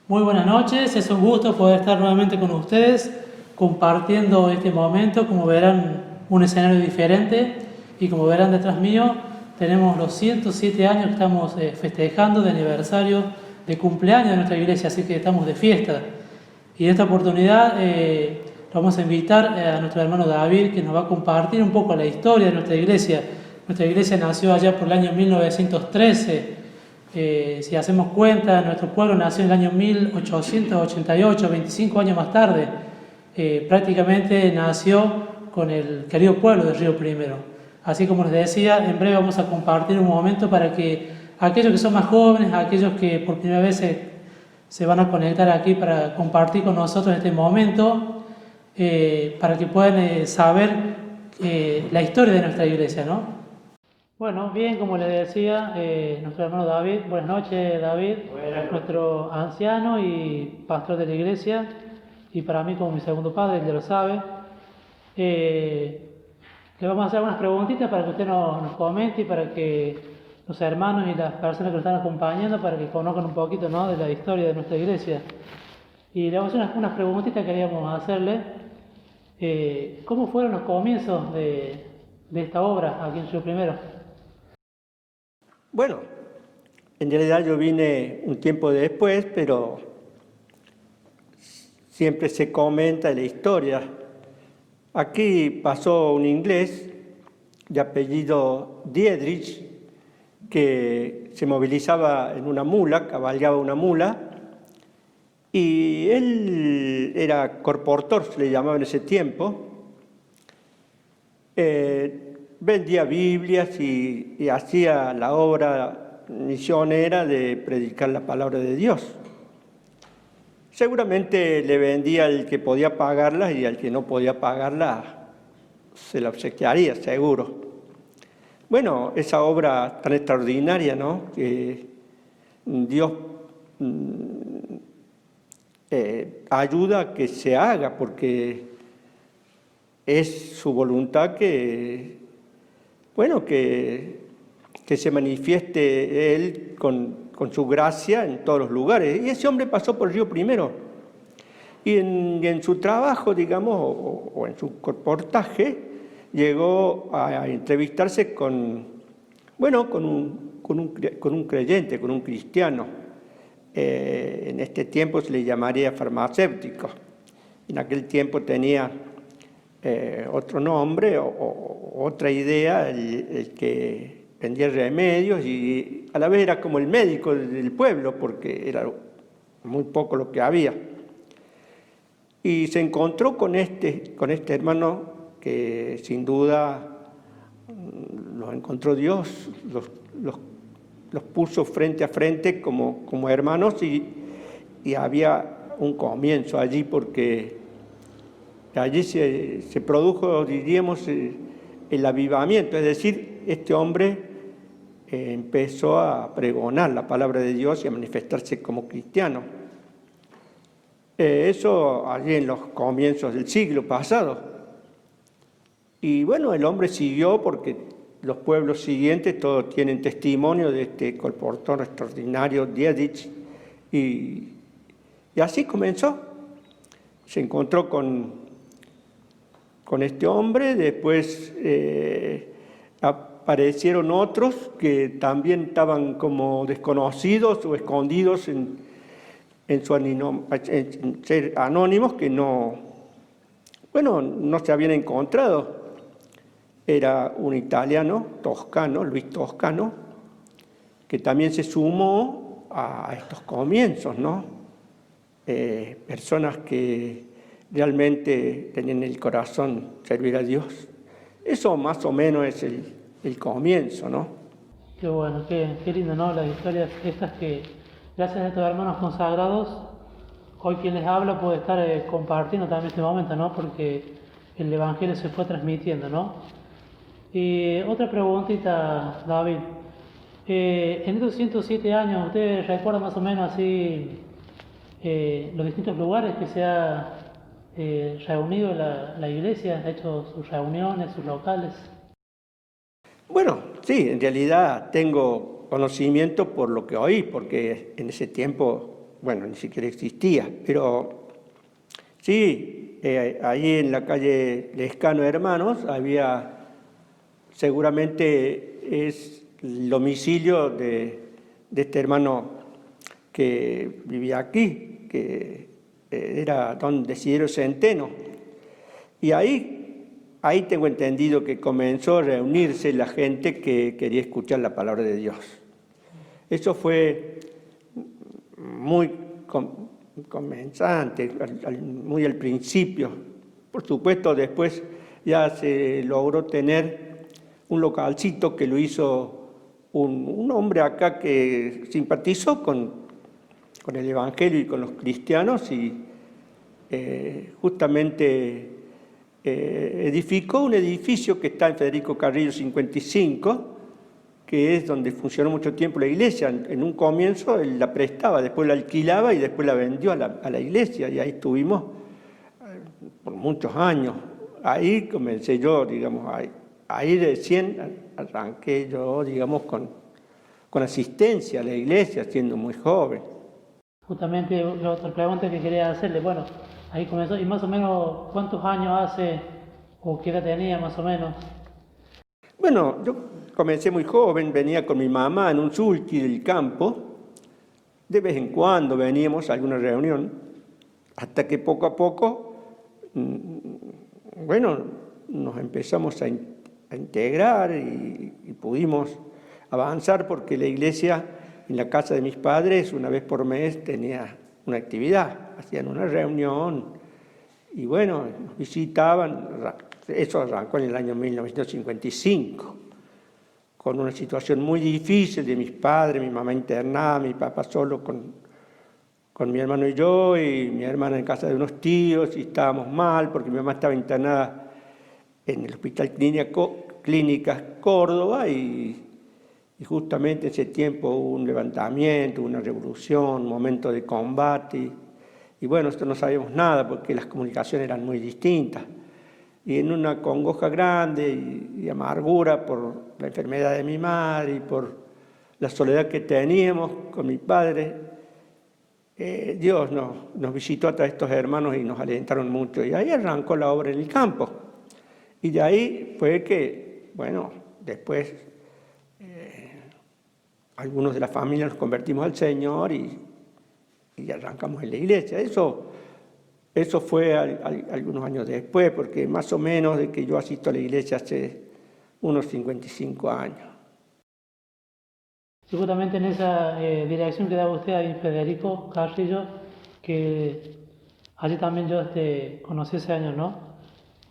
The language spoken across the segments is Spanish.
Muy buenas noches, es un gusto poder estar nuevamente con ustedes compartiendo este momento. Como verán, un escenario diferente, y como verán detrás mío tenemos los 107 años que estamos festejando de aniversario de cumpleaños de nuestra iglesia, así que estamos de fiesta. Y en esta oportunidad vamos a invitar a nuestro hermano David, que nos va a compartir un poco la historia de nuestra iglesia. Nuestra iglesia nació allá por el año 1913. Si hacemos cuenta, nuestro pueblo nació en el año 1888, 25 años más tarde. Prácticamente nació con el querido pueblo de Río Primero. Así como les decía, en breve vamos a compartir un momento para que aquellos que son más jóvenes, aquellos que por primera vez se van a conectar aquí para compartir con nosotros este momento, para que puedan saber la historia de nuestra iglesia, ¿no? Bueno, bien, como les decía, nuestro hermano David, buenas noches David, nuestro anciano y pastor de la iglesia, y para mí como mi segundo padre, él ya lo sabe. Le vamos a hacer algunas preguntitas para que usted nos comente y para que los hermanos y las personas que nos están acompañando, para que conozcan un poquito, ¿no?, de la historia de nuestra iglesia. Y le vamos a hacer unas preguntitas que queríamos hacerle. ¿Cómo fueron los comienzos de esta obra aquí en Río Primero? Bueno, en realidad yo vine un tiempo después, pero siempre se comenta la historia. Aquí pasó un inglés de apellido Dietrich, que se movilizaba en una mula, cabalgaba una mula, y él era colportor, se le llamaba en ese tiempo. Vendía Biblias y hacía la obra misionera de predicar la palabra de Dios. Seguramente le vendía al que podía pagarlas y al que no podía pagarlas se la obsequiaría, seguro. Bueno, esa obra tan extraordinaria, ¿no?, que Dios ayuda a que se haga, porque es su voluntad que se manifieste Él con su gracia en todos los lugares. Y ese hombre pasó por Río Primero. Y en su trabajo, digamos, o en su reportaje, llegó a entrevistarse con un creyente, con un cristiano. En este tiempo se le llamaría farmacéutico. En aquel tiempo tenía otro nombre o otra idea, el que vendía remedios, y a la vez era como el médico del pueblo, porque era muy poco lo que había. Y se encontró con este hermano que sin duda los encontró Dios, los puso frente a frente como hermanos, y había un comienzo allí, porque allí se produjo, diríamos, el avivamiento. Es decir, este hombre empezó a pregonar la palabra de Dios y a manifestarse como cristiano. Eso allí en los comienzos del siglo pasado. Y bueno, el hombre siguió, porque los pueblos siguientes todos tienen testimonio de este colportor extraordinario, Dietrich, y así comenzó. Se encontró con este hombre. Después aparecieron otros que también estaban como desconocidos o escondidos en ser anónimos, que no se habían encontrado. Era un italiano, Toscano, Luis Toscano, que también se sumó a estos comienzos, ¿no? Personas que realmente tenían en el corazón servir a Dios. Eso más o menos es el comienzo, ¿no? Qué bueno, qué lindo, ¿no? Las historias estas que, gracias a estos hermanos consagrados, hoy quien les habla puede estar compartiendo también este momento, ¿no? Porque el Evangelio se fue transmitiendo, ¿no? Y otra preguntita, David. En estos 107 años, ¿usted recuerda más o menos así los distintos lugares que se ha reunido la iglesia, ha hecho sus reuniones, sus locales? Bueno, sí, en realidad tengo conocimiento por lo que oí, porque en ese tiempo bueno, ni siquiera existía, pero sí, ahí en la calle Lescano Hermanos había, seguramente es el domicilio de este hermano que vivía aquí, que era don Desiderio Centeno. Y ahí tengo entendido que comenzó a reunirse la gente que quería escuchar la palabra de Dios. Eso fue muy comenzante, muy al principio. Por supuesto, después ya se logró tener un localcito que lo hizo un hombre acá que simpatizó con el Evangelio y con los cristianos y justamente edificó un edificio que está en Federico Carrillo 55, que es donde funcionó mucho tiempo la iglesia. En un comienzo él la prestaba, después la alquilaba y después la vendió a la iglesia, y ahí estuvimos por muchos años. Ahí comencé yo, digamos, ahí recién arranqué yo, digamos, con asistencia a la iglesia, siendo muy joven. Justamente la otra pregunta que quería hacerle, bueno, ahí comenzó, y más o menos, ¿cuántos años hace o qué edad tenía más o menos? Bueno, yo comencé muy joven, venía con mi mamá en un sulky del campo, de vez en cuando veníamos a alguna reunión, hasta que poco a poco, bueno, nos empezamos a integrar y pudimos avanzar porque la iglesia en la casa de mis padres una vez por mes tenía una actividad, hacían una reunión y bueno, nos visitaban. Eso arrancó en el año 1955, con una situación muy difícil de mis padres, mi mamá internada, mi papá solo con mi hermano y yo, y mi hermana en casa de unos tíos, y estábamos mal porque mi mamá estaba internada en el Hospital Clínicas Córdoba, y justamente en ese tiempo hubo un levantamiento, una revolución, un momento de combate, y bueno, nosotros no sabíamos nada porque las comunicaciones eran muy distintas. Y en una congoja grande y amargura por la enfermedad de mi madre y por la soledad que teníamos con mi padre, Dios nos visitó a través de estos hermanos y nos alentaron mucho. Y ahí arrancó la obra en el campo. Y de ahí fue que, bueno, después algunos de la familia nos convertimos al Señor y arrancamos en la iglesia. Eso fue algunos años después, porque más o menos de que yo asisto a la iglesia hace unos 55 años. Y justamente en esa dirección que daba usted a Federico Carrillo, que allí también yo conocí ese año, ¿no?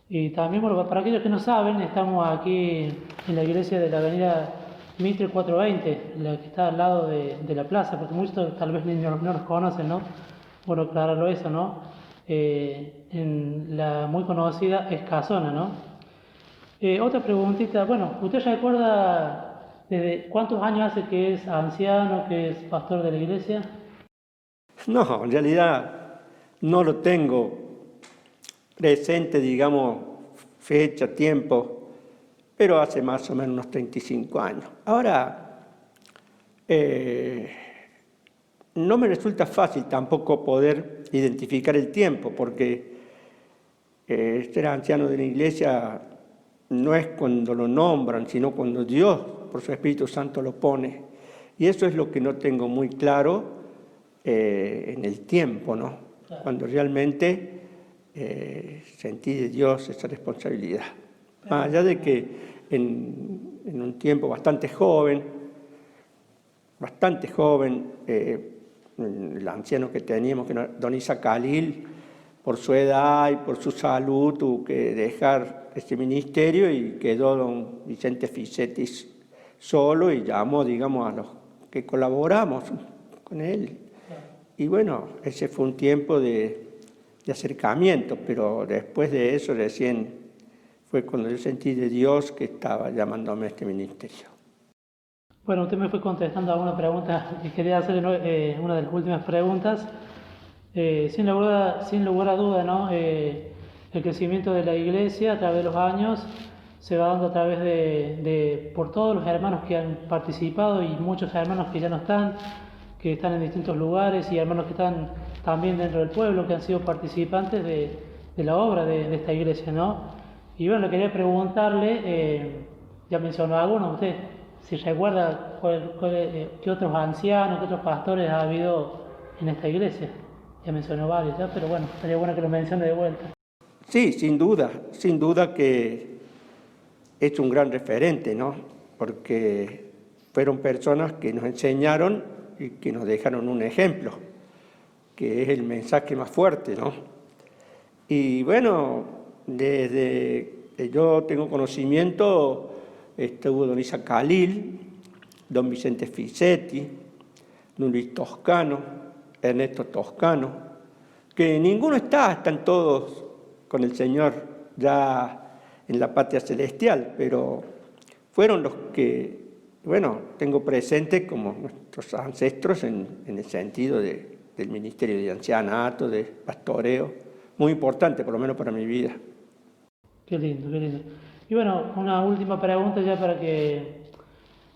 Y también, bueno, para aquellos que no saben, estamos aquí en la iglesia de la avenida Mitre 420, la que está al lado de la plaza, porque muchos tal vez no nos conocen, ¿no? Bueno, aclararlo eso, ¿no? En la muy conocida Escazona, ¿no? Otra preguntita, bueno, ¿usted recuerda desde cuántos años hace que es anciano, que es pastor de la iglesia? No, en realidad no lo tengo presente, digamos, fecha, tiempo, pero hace más o menos unos 35 años. Ahora, no me resulta fácil tampoco poder identificar el tiempo, porque ser anciano de la iglesia no es cuando lo nombran, sino cuando Dios, por su Espíritu Santo, lo pone. Y eso es lo que no tengo muy claro en el tiempo, ¿no? Claro. Cuando realmente sentí de Dios esa responsabilidad. Más allá de que en un tiempo bastante joven, el anciano que teníamos, que era don Isa Khalil, por su edad y por su salud, tuvo que dejar este ministerio y quedó don Vicente Fisetti solo y llamó, digamos, a los que colaboramos con él. Y bueno, ese fue un tiempo de acercamiento, pero después de eso recién fue cuando yo sentí de Dios que estaba llamándome a este ministerio. Bueno, usted me fue contestando alguna pregunta y quería hacerle una de las últimas preguntas. Sin lugar a duda, ¿no? El crecimiento de la iglesia a través de los años se va dando a través por todos los hermanos que han participado y muchos hermanos que ya no están. que están en distintos lugares y hermanos que están también dentro del pueblo, que han sido participantes de la obra de esta iglesia, ¿no? Y bueno, quería preguntarle, ya mencionó algunos, usted, si recuerda qué otros ancianos, qué otros pastores ha habido en esta iglesia. Ya mencionó varios, ¿ya? Pero bueno, estaría bueno que lo mencione de vuelta. Sí, sin duda que es un gran referente, ¿no? Porque fueron personas que nos enseñaron y que nos dejaron un ejemplo, que es el mensaje más fuerte, ¿no? Y bueno, desde que yo tengo conocimiento, estuvo don Isa Khalil, don Vicente Fisetti, don Luis Toscano, Ernesto Toscano, que ninguno están todos con el Señor ya en la patria celestial, pero fueron los que, bueno, tengo presente como nuestros ancestros en el sentido del ministerio de ancianato, de pastoreo, muy importante, por lo menos para mi vida. Qué lindo, qué lindo. Y bueno, una última pregunta ya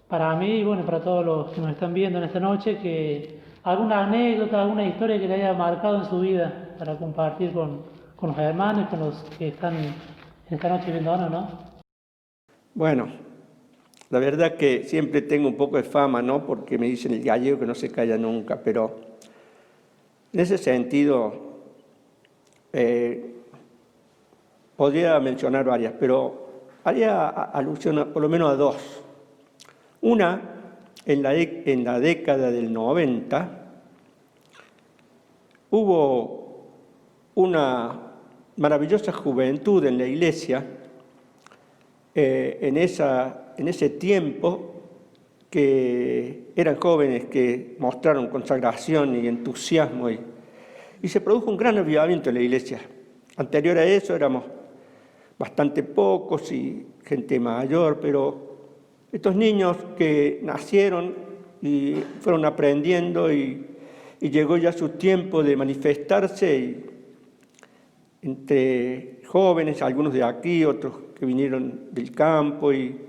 para mí y bueno, para todos los que nos están viendo en esta noche, que alguna anécdota, alguna historia que le haya marcado en su vida para compartir con los hermanos, con los que están en esta noche viéndonos, ¿no? Bueno, la verdad que siempre tengo un poco de fama, ¿no? Porque me dicen el gallego que no se calla nunca, pero en ese sentido podría mencionar varias, pero haría alusión por lo menos a dos. Una, en la década del 90, hubo una maravillosa juventud en la iglesia, en ese tiempo, que eran jóvenes que mostraron consagración y entusiasmo y se produjo un gran avivamiento en la iglesia. Anterior a eso éramos bastante pocos y gente mayor, pero estos niños que nacieron y fueron aprendiendo y llegó ya su tiempo de manifestarse y entre jóvenes, algunos de aquí, otros que vinieron del campo y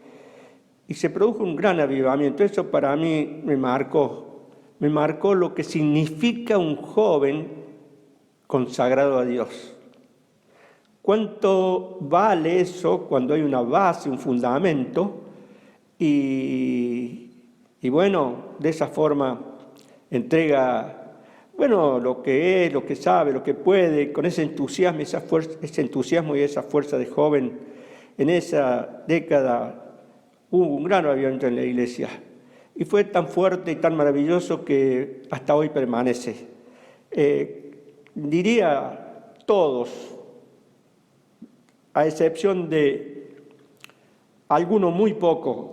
se produjo un gran avivamiento. Eso para mí me marcó lo que significa un joven consagrado a Dios. ¿Cuánto vale eso cuando hay una base, un fundamento? Y bueno, de esa forma entrega, bueno, lo que es, lo que sabe, lo que puede, con ese entusiasmo, ese entusiasmo y esa fuerza de joven. En esa década hubo un gran avivamiento en la iglesia y fue tan fuerte y tan maravilloso que hasta hoy permanece. Diría todos, a excepción de algunos muy pocos,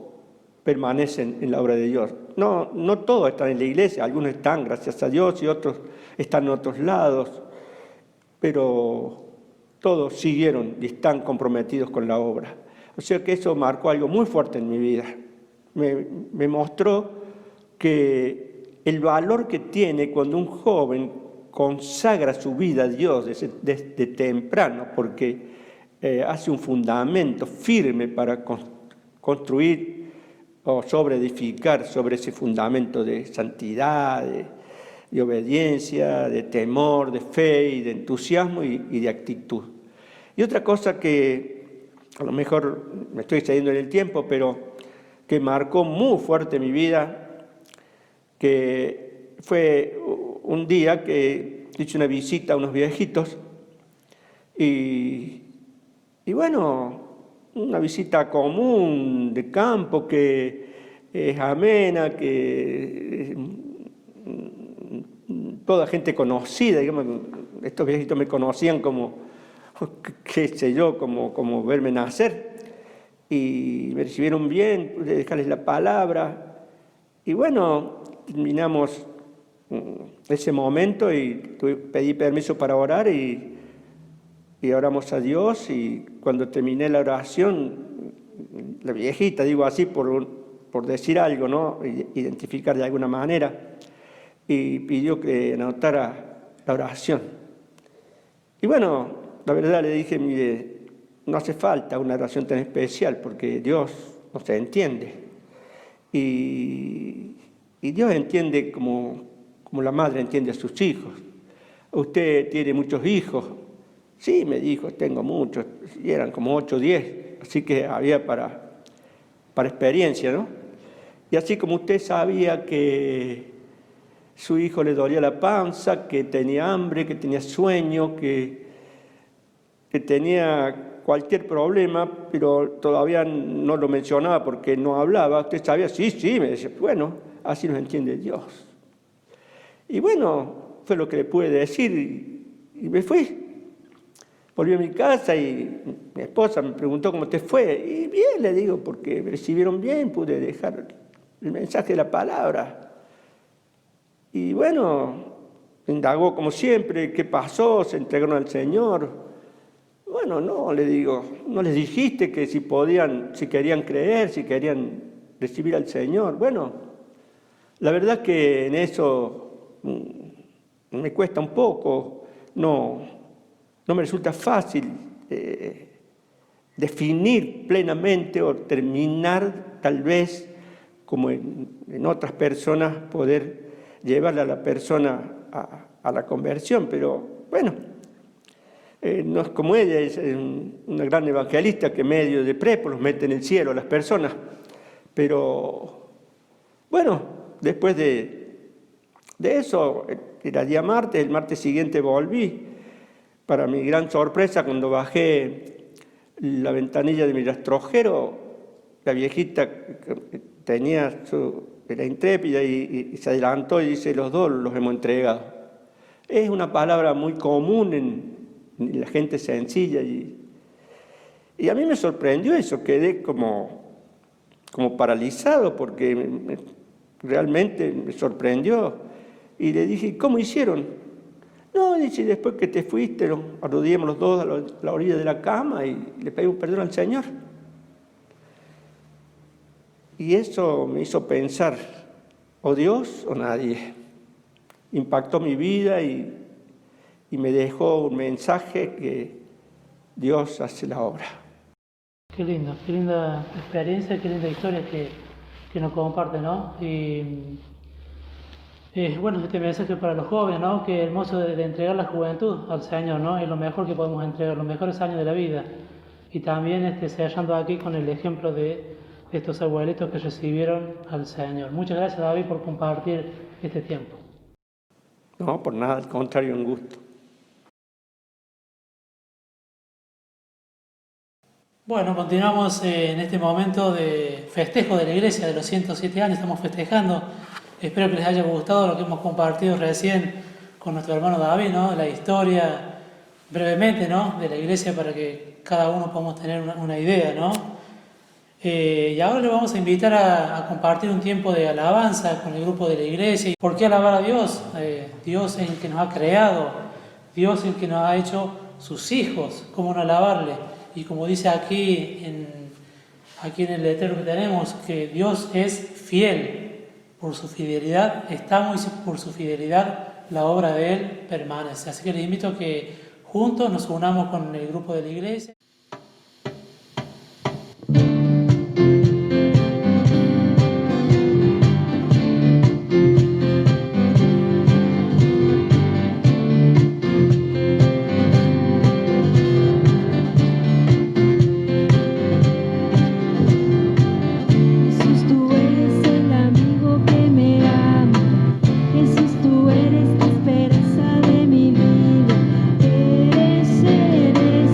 permanecen en la obra de Dios. No todos están en la iglesia, algunos están, gracias a Dios, y otros están en otros lados, pero todos siguieron y están comprometidos con la obra. O sea que eso marcó algo muy fuerte en mi vida. Me mostró que el valor que tiene cuando un joven consagra su vida a Dios desde temprano, porque hace un fundamento firme para construir o edificar sobre ese fundamento de santidad, de obediencia, de temor, de fe y de entusiasmo y de actitud. Y otra cosa que a lo mejor me estoy excediendo en el tiempo, pero que marcó muy fuerte mi vida, que fue un día que hice una visita a unos viejitos y bueno, una visita común de campo que es amena, que toda gente conocida, digamos, estos viejitos me conocían como, qué sé yo, como verme nacer, y me recibieron bien, pude dejarles la palabra, y bueno, terminamos ese momento y pedí permiso para orar y oramos a Dios, y cuando terminé la oración, la viejita, digo así por decir algo, ¿no? Identificar de alguna manera, y pidió que anotara la oración. Y bueno, la verdad le dije, mire, no hace falta una oración tan especial porque Dios nos entiende. Y Y Dios entiende como la madre entiende a sus hijos. ¿Usted tiene muchos hijos? Sí, me dijo, tengo muchos. Y eran como 8 o 10, así que había para experiencia, ¿no? Y así como usted sabía que su hijo le dolía la panza, que tenía hambre, que tenía sueño, que tenía cualquier problema, pero todavía no lo mencionaba porque no hablaba, usted sabía, sí, me decía, bueno, así nos entiende Dios. Y bueno, fue lo que le pude decir y me fui. Volví a mi casa y mi esposa me preguntó cómo te fue. Y bien, le digo, porque me recibieron bien, pude dejar el mensaje de la palabra. Y bueno, indagó como siempre, ¿qué pasó? ¿Se entregaron al Señor? Bueno, no, le digo, ¿no les dijiste que si querían creer, si querían recibir al Señor? Bueno, la verdad que en eso me cuesta un poco, no me resulta fácil definir plenamente o terminar tal vez como en otras personas poder llevarle a la persona a la conversión, pero bueno, no es como ella, es una gran evangelista que medio de prepo los mete en el cielo a las personas, pero bueno, después de eso, era día martes, el martes siguiente volví. Para mi gran sorpresa, cuando bajé la ventanilla de mi rastrojero, la viejita era intrépida y se adelantó y dice, los dos los hemos entregado. Es una palabra muy común en la gente sencilla y a mí me sorprendió eso, quedé como paralizado porque realmente me sorprendió y le dije, ¿cómo hicieron? No, dice, después que te fuiste, nos arrodillamos los dos a la orilla de la cama y le pedimos perdón al Señor. Y eso me hizo pensar, o Dios o nadie. Impactó mi vida y me dejó un mensaje que Dios hace la obra. Qué lindo, qué linda experiencia, qué linda historia que nos comparte, ¿no? Y bueno, este mensaje para los jóvenes, ¿no? Qué hermoso de entregar la juventud al Señor, ¿no? Es lo mejor que podemos entregar, los mejores años de la vida. Y también sellando aquí con el ejemplo de estos abuelitos que recibieron al Señor. Muchas gracias, David, por compartir este tiempo. No, por nada, al contrario, un gusto. Bueno, continuamos en este momento de festejo de la iglesia de los 107 años, estamos festejando. Espero que les haya gustado lo que hemos compartido recién con nuestro hermano David, ¿no? La historia brevemente, ¿no? De la iglesia para que cada uno podamos tener una idea, ¿no? Y ahora le vamos a invitar a compartir un tiempo de alabanza con el grupo de la iglesia. ¿Por qué alabar a Dios? Dios es el que nos ha creado, Dios es el que nos ha hecho sus hijos. ¿Cómo no alabarle? Y como dice aquí en el letrero que tenemos, que Dios es fiel. Por su fidelidad estamos y por su fidelidad la obra de Él permanece. Así que les invito a que juntos nos unamos con el grupo de la iglesia. Esperanza de mi vida, eres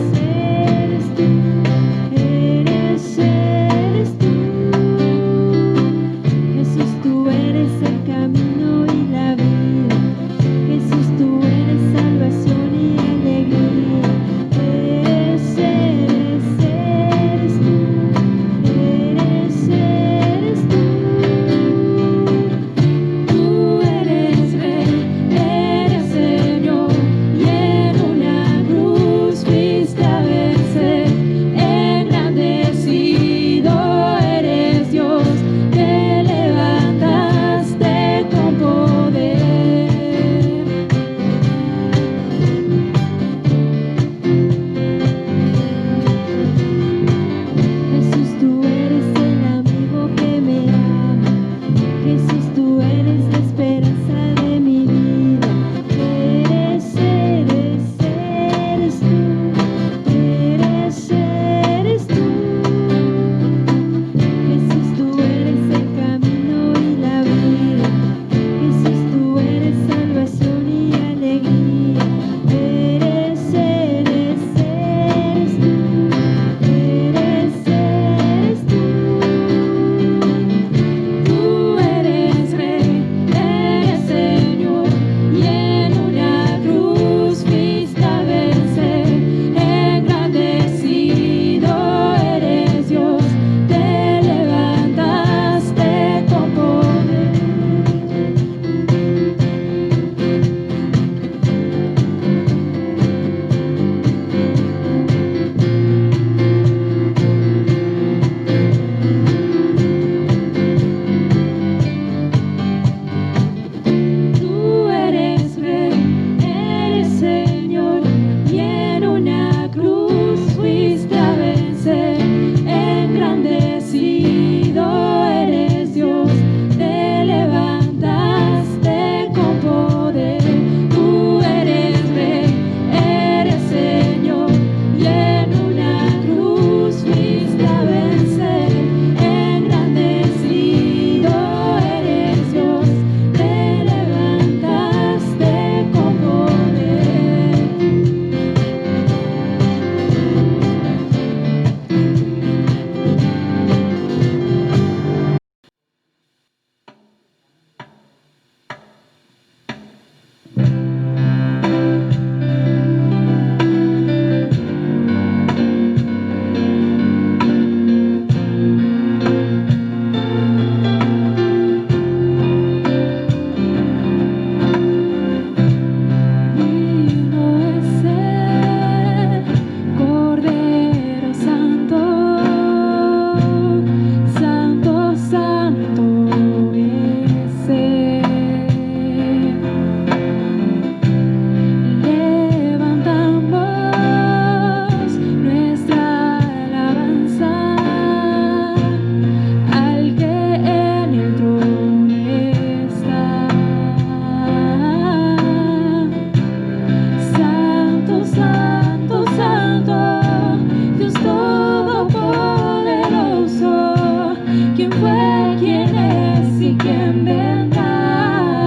quien vendrá.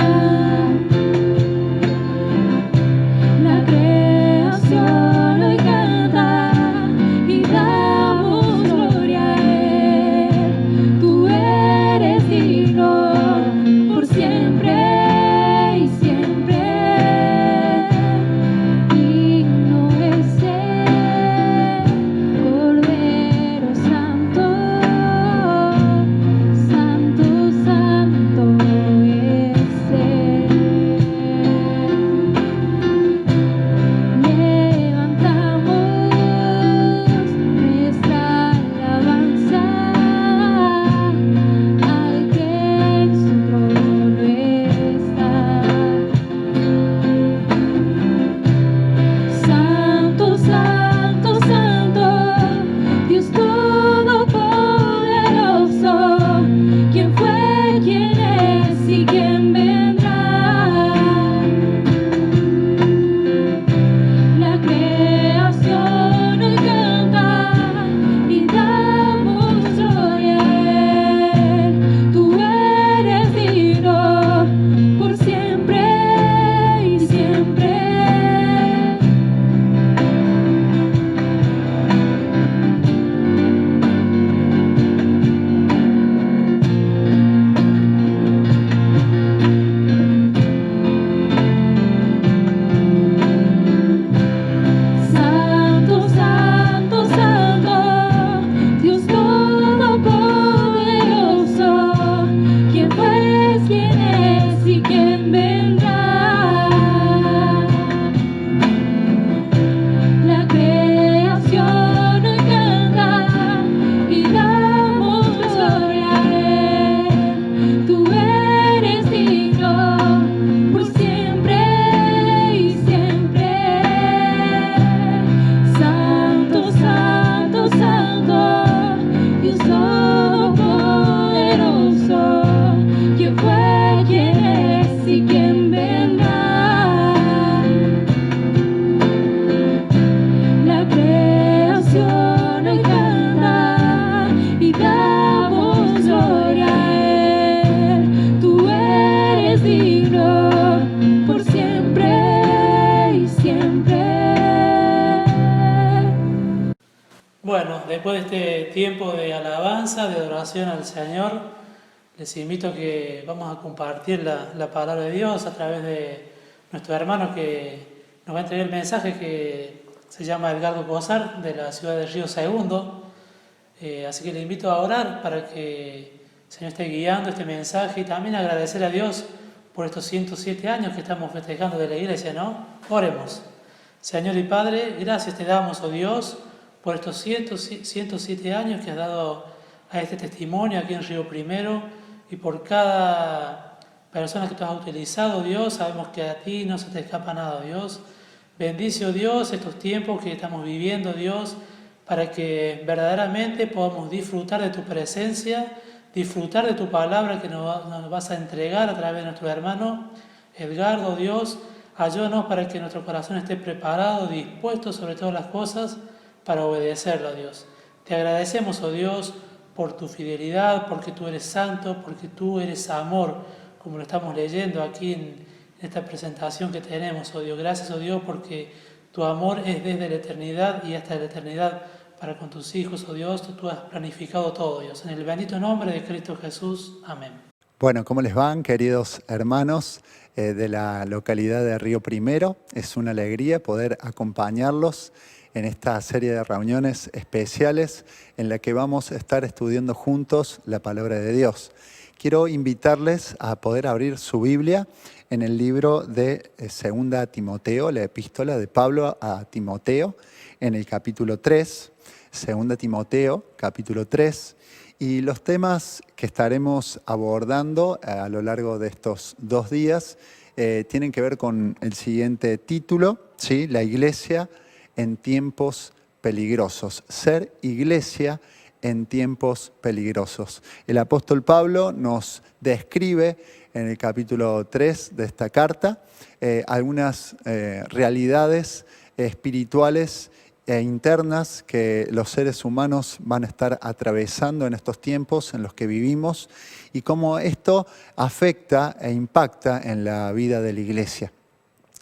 La creación hoy canta y damos gloria a Él. Tú eres digno por siempre y siempre. Digno es Él, Cordero Santo, Santo, Santo es Él. Levantamos nuestra alabanza al que en su trono está. Santo, Santo, Santo, Dios Todopoderoso, ¿quién fue, quién es y quién vendrá? La creación hoy canta y damos gloria a Él. Tú eres digno por siempre y siempre. Santo, Santo, Santo, Dios Todopoderoso, ¿quién fue, quién es y quién vendrá? La creación hoy canta y damos gloria a Él. Tú eres digno por siempre y siempre. Santo, Santo, Santo, Dios Todopoderoso, ¿quién fue, quién es y quién vendrá? La creación hoy canta y damos gloria a Él. Tú eres digno por siempre y siempre. Bueno, después de este tiempo de alabanza, de adoración al Señor, les invito a que vamos a compartir la palabra de Dios a través de nuestro hermano que nos va a entregar el mensaje, que se llama Edgardo Cosar, de la ciudad de Río Segundo. Así que le invito a orar para que el Señor esté guiando este mensaje y también agradecer a Dios por estos 107 años que estamos festejando de la iglesia, ¿no? Oremos. Señor y Padre, gracias te damos, oh Dios, por estos 107 años que has dado a este testimonio aquí en Río Primero y por cada persona que tú has utilizado, Dios. Sabemos que a ti no se te escapa nada, Dios. Bendice, oh Dios, estos tiempos que estamos viviendo, Dios, para que verdaderamente podamos disfrutar de tu presencia, disfrutar de tu palabra que nos vas a entregar a través de nuestro hermano Edgardo, Dios. Ayúdanos para que nuestro corazón esté preparado, dispuesto sobre todas las cosas para obedecerlo, Dios. Te agradecemos, oh Dios, por tu fidelidad, porque tú eres santo, porque tú eres amor, como lo estamos leyendo aquí en esta presentación que tenemos, oh Dios. Gracias, oh Dios, porque tu amor es desde la eternidad y hasta la eternidad para con tus hijos, oh Dios. Tú has planificado todo, Dios. En el bendito nombre de Cristo Jesús. Amén. Bueno, ¿cómo les van, queridos hermanos de la localidad de Río Primero? Es una alegría poder acompañarlos en esta serie de reuniones especiales en la que vamos a estar estudiando juntos la palabra de Dios. Quiero invitarles a poder abrir su Biblia en el libro de 2 Timoteo, la epístola de Pablo a Timoteo, en el capítulo 3, 2 Timoteo, capítulo 3, y los temas que estaremos abordando a lo largo de estos 2 días tienen que ver con el siguiente título, ¿sí? La iglesia en tiempos peligrosos. Ser iglesia en tiempos peligrosos. El apóstol Pablo nos describe en el capítulo 3 de esta carta algunas realidades espirituales e internas que los seres humanos van a estar atravesando en estos tiempos en los que vivimos y cómo esto afecta e impacta en la vida de la iglesia.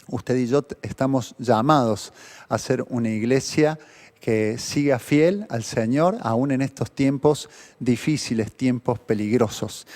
Usted y yo estamos llamados a ser una iglesia que siga fiel al Señor, aún en estos tiempos difíciles, tiempos peligrosos.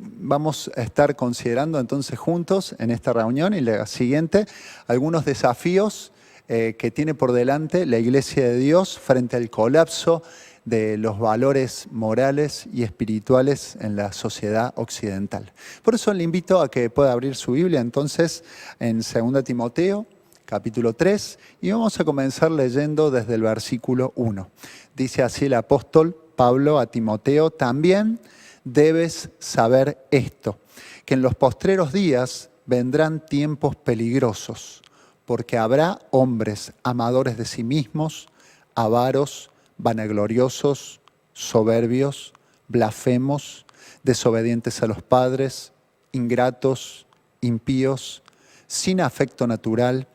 Vamos a estar considerando entonces juntos en esta reunión y la siguiente algunos desafíos que tiene por delante la Iglesia de Dios frente al colapso de los valores morales y espirituales en la sociedad occidental. Por eso le invito a que pueda abrir su Biblia entonces en 2 Timoteo, capítulo 3, y vamos a comenzar leyendo desde el versículo 1. Dice así el apóstol Pablo a Timoteo: también debes saber esto, que en los postreros días vendrán tiempos peligrosos, porque habrá hombres amadores de sí mismos, avaros, vanagloriosos, soberbios, blasfemos, desobedientes a los padres, ingratos, impíos, sin afecto natural,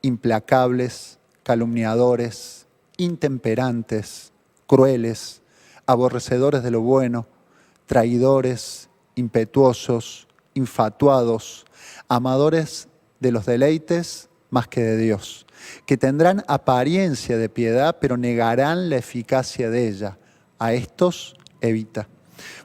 implacables, calumniadores, intemperantes, crueles, aborrecedores de lo bueno, traidores, impetuosos, infatuados, amadores de los deleites más que de Dios, que tendrán apariencia de piedad, pero negarán la eficacia de ella. A estos evita,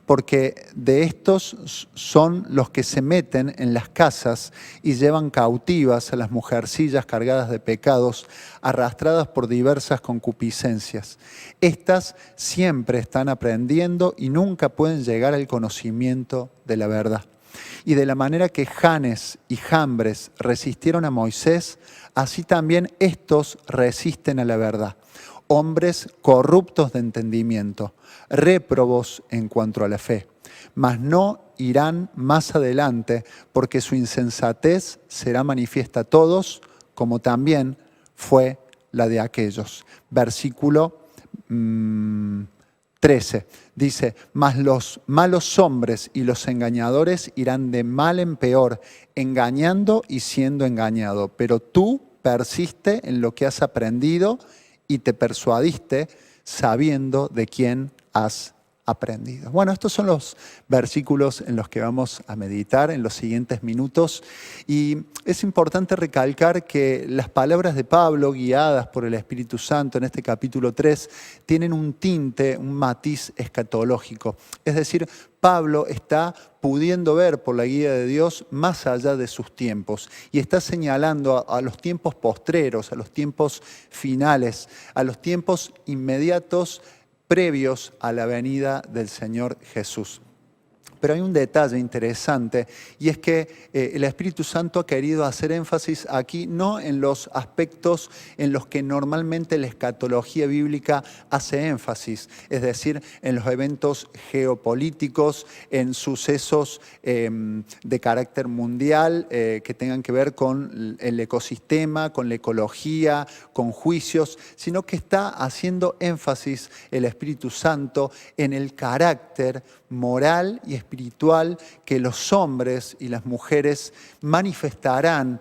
porque de estos son los que se meten en las casas y llevan cautivas a las mujercillas cargadas de pecados, arrastradas por diversas concupiscencias. Estas siempre están aprendiendo y nunca pueden llegar al conocimiento de la verdad. Y de la manera que Janes y Jambres resistieron a Moisés, así también estos resisten a la verdad. Hombres corruptos de entendimiento, réprobos en cuanto a la fe, mas no irán más adelante, porque su insensatez será manifiesta a todos, como también fue la de aquellos. Versículo 13, dice: mas los malos hombres y los engañadores irán de mal en peor, engañando y siendo engañado. Pero tú persiste en lo que has aprendido y te persuadiste sabiendo de quién has aprendido. Bueno, estos son los versículos en los que vamos a meditar en los siguientes minutos, y es importante recalcar que las palabras de Pablo, guiadas por el Espíritu Santo en este capítulo 3, tienen un tinte, un matiz escatológico. Es decir, Pablo está pudiendo ver por la guía de Dios más allá de sus tiempos y está señalando a los tiempos postreros, a los tiempos finales, a los tiempos inmediatos previos a la venida del Señor Jesús. Pero hay un detalle interesante, y es que el Espíritu Santo ha querido hacer énfasis aquí no en los aspectos en los que normalmente la escatología bíblica hace énfasis, es decir, en los eventos geopolíticos, en sucesos de carácter mundial que tengan que ver con el ecosistema, con la ecología, con juicios, sino que está haciendo énfasis el Espíritu Santo en el carácter moral y espiritual que los hombres y las mujeres manifestarán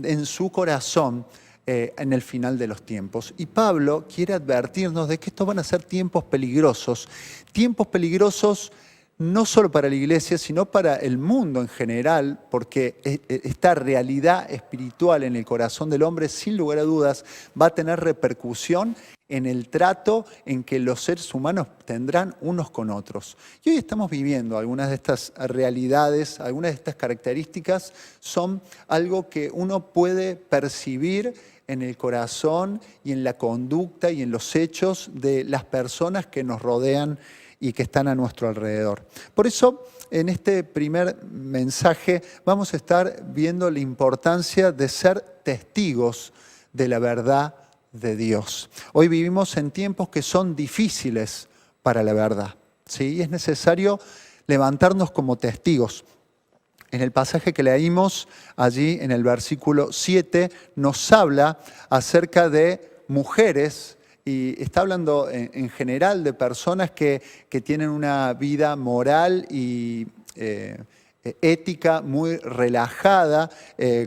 en su corazón en el final de los tiempos. Y Pablo quiere advertirnos de que estos van a ser tiempos peligrosos no solo para la iglesia, sino para el mundo en general, porque esta realidad espiritual en el corazón del hombre, sin lugar a dudas, va a tener repercusión en el trato en que los seres humanos tendrán unos con otros. Y hoy estamos viviendo algunas de estas realidades, algunas de estas características son algo que uno puede percibir en el corazón y en la conducta y en los hechos de las personas que nos rodean y que están a nuestro alrededor. Por eso, en este primer mensaje vamos a estar viendo la importancia de ser testigos de la verdad de Dios. Hoy vivimos en tiempos que son difíciles para la verdad, ¿sí? Y es necesario levantarnos como testigos. En el pasaje que leímos allí en el versículo 7 nos habla acerca de mujeres. Y está hablando en general de personas que tienen una vida moral y ética muy relajada,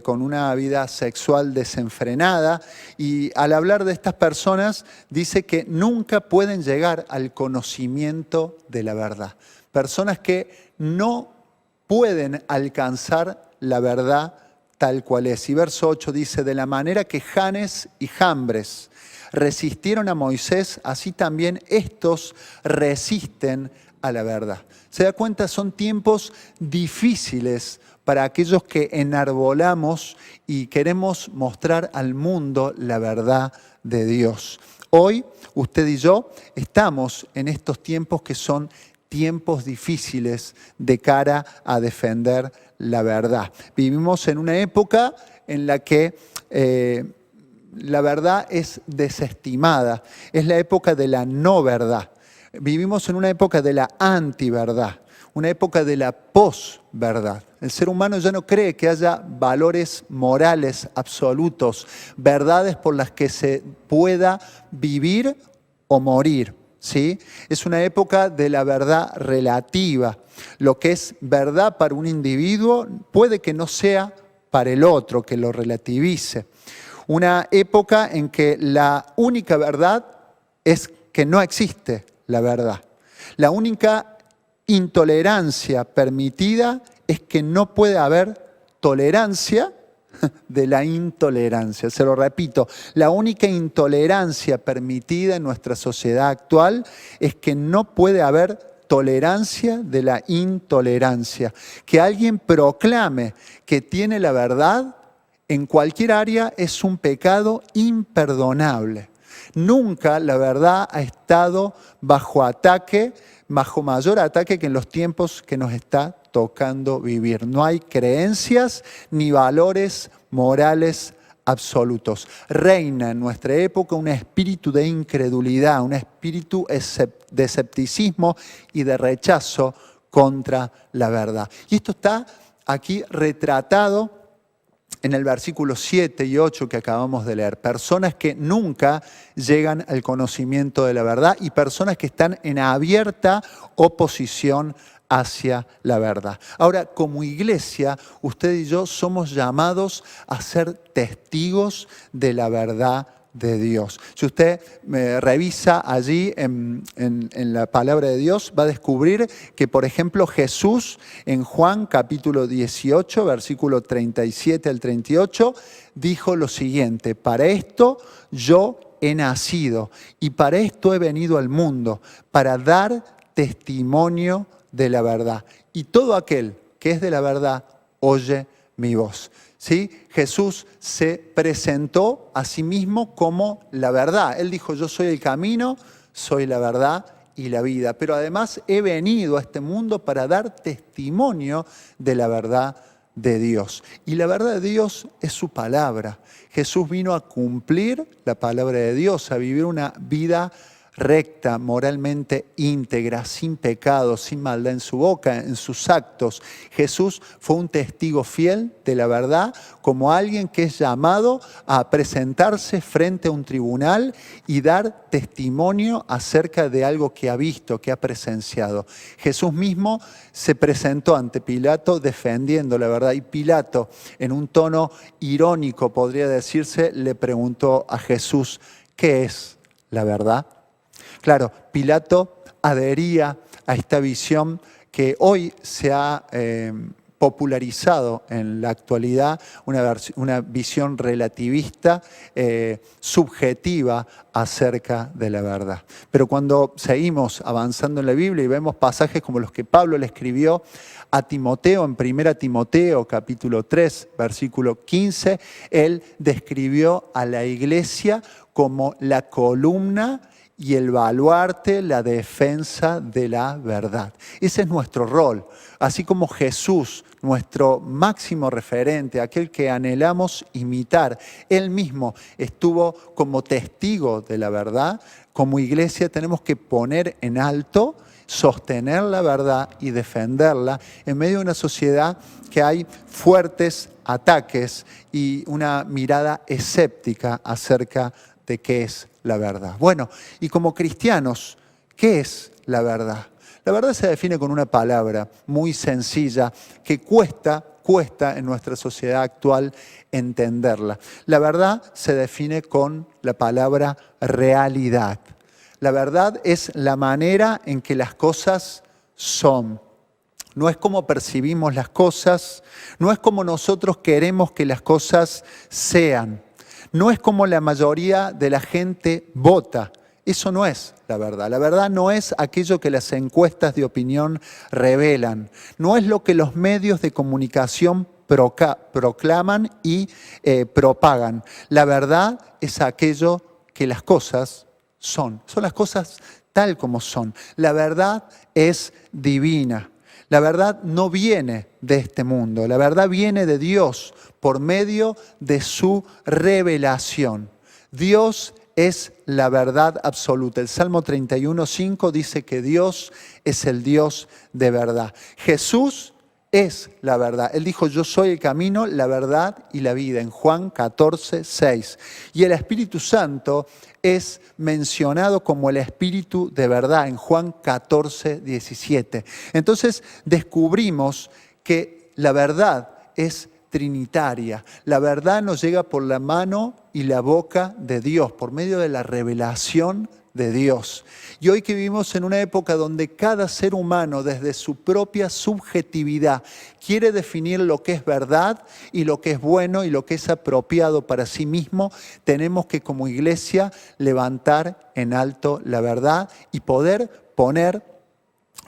con una vida sexual desenfrenada. Y al hablar de estas personas, dice que nunca pueden llegar al conocimiento de la verdad. Personas que no pueden alcanzar la verdad tal cual es. Y verso 8 dice, de la manera que Janes y Jambres resistieron a Moisés, así también estos resisten a la verdad. ¿Se da cuenta? Son tiempos difíciles para aquellos que enarbolamos y queremos mostrar al mundo la verdad de Dios. Hoy, usted y yo estamos en estos tiempos que son tiempos difíciles de cara a defender la verdad. Vivimos en una época en la que la verdad es desestimada. Es la época de la no verdad. Vivimos en una época de la antiverdad, una época de la posverdad. El ser humano ya no cree que haya valores morales absolutos, verdades por las que se pueda vivir o morir. ¿Sí? Es una época de la verdad relativa. Lo que es verdad para un individuo puede que no sea para el otro, que lo relativice. Una época en que la única verdad es que no existe la verdad. La única intolerancia permitida es que no puede haber tolerancia de la intolerancia. Se lo repito, la única intolerancia permitida en nuestra sociedad actual es que no puede haber tolerancia de la intolerancia. Que alguien proclame que tiene la verdad en cualquier área es un pecado imperdonable. Nunca la verdad ha estado bajo ataque, bajo mayor ataque que en los tiempos que nos está tocando vivir. No hay creencias ni valores morales absolutos. Reina en nuestra época un espíritu de incredulidad, un espíritu de escepticismo y de rechazo contra la verdad. Y esto está aquí retratado en el versículo 7 y 8 que acabamos de leer. Personas que nunca llegan al conocimiento de la verdad y personas que están en abierta oposición hacia la verdad. Ahora, como iglesia, usted y yo somos llamados a ser testigos de la verdad de Dios. Si usted revisa allí en la palabra de Dios, va a descubrir que, por ejemplo, Jesús en Juan capítulo 18, versículo 37 al 38, dijo lo siguiente: para esto yo he nacido y para esto he venido al mundo, para dar testimonio de la verdad. Y todo aquel que es de la verdad oye mi voz. ¿Sí? Jesús se presentó a sí mismo como la verdad. Él dijo, yo soy el camino, soy la verdad y la vida. Pero además he venido a este mundo para dar testimonio de la verdad de Dios. Y la verdad de Dios es su palabra. Jesús vino a cumplir la palabra de Dios, a vivir una vida recta, moralmente íntegra, sin pecado, sin maldad en su boca, en sus actos. Jesús fue un testigo fiel de la verdad, como alguien que es llamado a presentarse frente a un tribunal y dar testimonio acerca de algo que ha visto, que ha presenciado. Jesús mismo se presentó ante Pilato defendiendo la verdad y Pilato, en un tono irónico podría decirse, le preguntó a Jesús, ¿qué es la verdad? Claro, Pilato adhería a esta visión que hoy se ha popularizado en la actualidad, una visión relativista, subjetiva acerca de la verdad. Pero cuando seguimos avanzando en la Biblia y vemos pasajes como los que Pablo le escribió a Timoteo, en 1 Timoteo capítulo 3, versículo 15, él describió a la iglesia como la columna y el baluarte, la defensa de la verdad. Ese es nuestro rol. Así como Jesús, nuestro máximo referente, aquel que anhelamos imitar, Él mismo estuvo como testigo de la verdad, como iglesia tenemos que poner en alto, sostener la verdad y defenderla en medio de una sociedad que hay fuertes ataques y una mirada escéptica acerca de qué es la verdad. Bueno, y como cristianos, ¿qué es la verdad? La verdad se define con una palabra muy sencilla que cuesta en nuestra sociedad actual entenderla. La verdad se define con la palabra realidad. La verdad es la manera en que las cosas son. No es como percibimos las cosas, no es como nosotros queremos que las cosas sean, no es como la mayoría de la gente vota. Eso no es la verdad. La verdad no es aquello que las encuestas de opinión revelan, no es lo que los medios de comunicación proclaman y propagan. La verdad es aquello que las cosas son las cosas tal como son. La verdad es divina. La verdad no viene de este mundo, la verdad viene de Dios por medio de su revelación. Dios es la verdad absoluta. El Salmo 31:5 dice que Dios es el Dios de verdad. Jesús es la verdad. Él dijo, yo soy el camino, la verdad y la vida, en Juan 14:6. Y el Espíritu Santo es mencionado como el Espíritu de verdad en Juan 14:17. Entonces descubrimos que la verdad es trinitaria. La verdad nos llega por la mano y la boca de Dios, por medio de la revelación de Dios. Y hoy que vivimos en una época donde cada ser humano desde su propia subjetividad quiere definir lo que es verdad y lo que es bueno y lo que es apropiado para sí mismo, tenemos que como iglesia levantar en alto la verdad y poder poner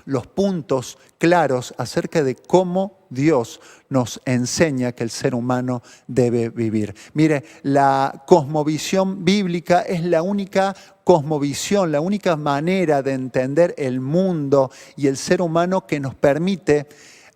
los puntos claros acerca de cómo Dios nos enseña que el ser humano debe vivir. Mire, la cosmovisión bíblica es la única cosmovisión, la única manera de entender el mundo y el ser humano que nos permite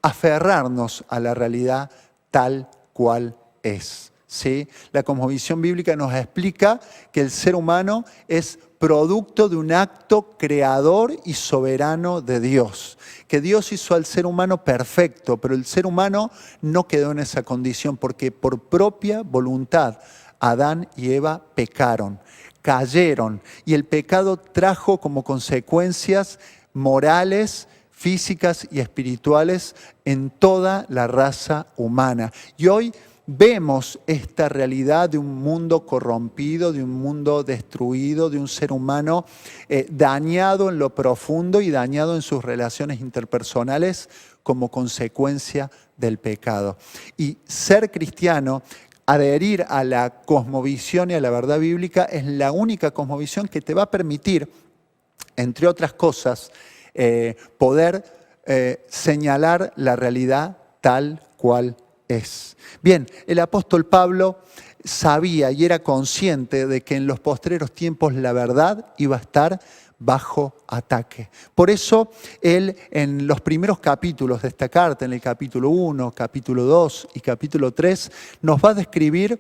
aferrarnos a la realidad tal cual es. ¿Sí? La cosmovisión bíblica nos explica que el ser humano es producto de un acto creador y soberano de Dios. Que Dios hizo al ser humano perfecto, pero el ser humano no quedó en esa condición porque por propia voluntad Adán y Eva pecaron, cayeron y el pecado trajo como consecuencias morales, físicas y espirituales en toda la raza humana. Y hoy vemos esta realidad de un mundo corrompido, de un mundo destruido, de un ser humano dañado en lo profundo y dañado en sus relaciones interpersonales como consecuencia del pecado. Y ser cristiano, adherir a la cosmovisión y a la verdad bíblica es la única cosmovisión que te va a permitir, entre otras cosas, poder señalar la realidad tal cual es. Bien, el apóstol Pablo sabía y era consciente de que en los postreros tiempos la verdad iba a estar bajo ataque. Por eso él en los primeros capítulos de esta carta, en el capítulo 1, capítulo 2 y capítulo 3, nos va a describir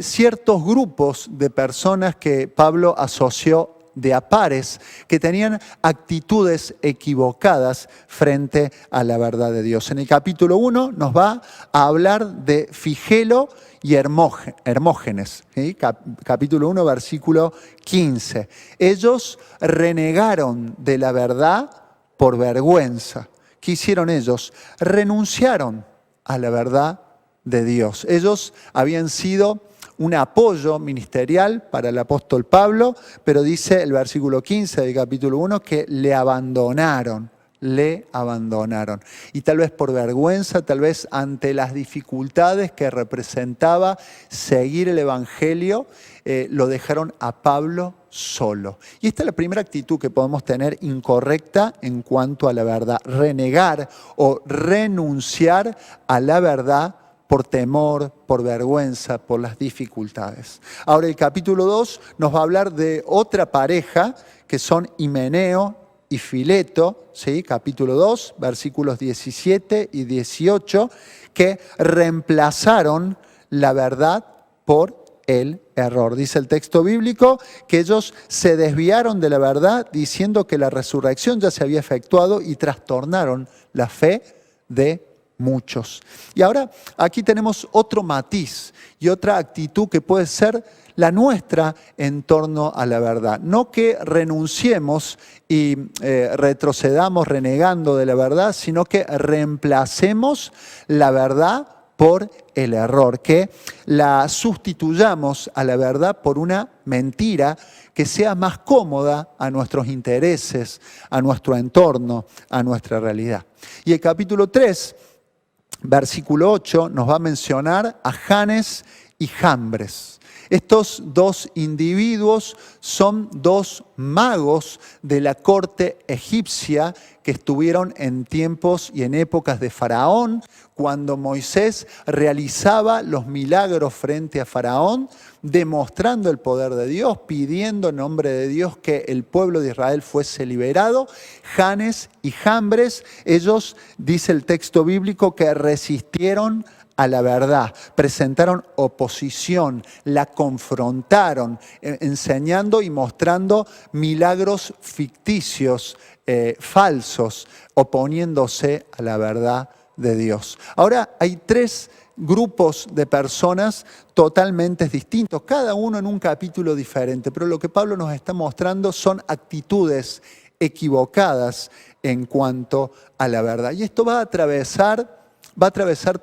ciertos grupos de personas que Pablo asoció de a pares, que tenían actitudes equivocadas frente a la verdad de Dios. En el capítulo 1 nos va a hablar de Figelo y Hermógenes, ¿sí? Capítulo 1, versículo 15. Ellos renegaron de la verdad por vergüenza. ¿Qué hicieron ellos? Renunciaron a la verdad de Dios. Ellos habían sido un apoyo ministerial para el apóstol Pablo, pero dice el versículo 15 del capítulo 1 que le abandonaron. Y tal vez por vergüenza, tal vez ante las dificultades que representaba seguir el evangelio, lo dejaron a Pablo solo. Y esta es la primera actitud que podemos tener incorrecta en cuanto a la verdad. Renegar o renunciar a la verdad por temor, por vergüenza, por las dificultades. Ahora el capítulo 2 nos va a hablar de otra pareja que son Himeneo y Fileto, ¿sí? Capítulo 2, versículos 17 y 18, que reemplazaron la verdad por el error. Dice el texto bíblico que ellos se desviaron de la verdad diciendo que la resurrección ya se había efectuado y trastornaron la fe de muchos. Y ahora aquí tenemos otro matiz y otra actitud que puede ser la nuestra en torno a la verdad. No que renunciemos y retrocedamos renegando de la verdad, sino que reemplacemos la verdad por el error, que la sustituyamos a la verdad por una mentira que sea más cómoda a nuestros intereses, a nuestro entorno, a nuestra realidad. Y el capítulo 3, versículo 8, nos va a mencionar a Janes y Jambres. Estos dos individuos son dos magos de la corte egipcia que estuvieron en tiempos y en épocas de Faraón, cuando Moisés realizaba los milagros frente a Faraón, demostrando el poder de Dios, pidiendo en nombre de Dios que el pueblo de Israel fuese liberado. Janes y Jambres, ellos, dice el texto bíblico, que resistieron a la verdad, presentaron oposición, la confrontaron, enseñando y mostrando milagros ficticios, falsos, oponiéndose a la verdad de Dios. Ahora hay tres grupos de personas totalmente distintos, cada uno en un capítulo diferente, pero lo que Pablo nos está mostrando son actitudes equivocadas en cuanto a la verdad. Y esto va a atravesar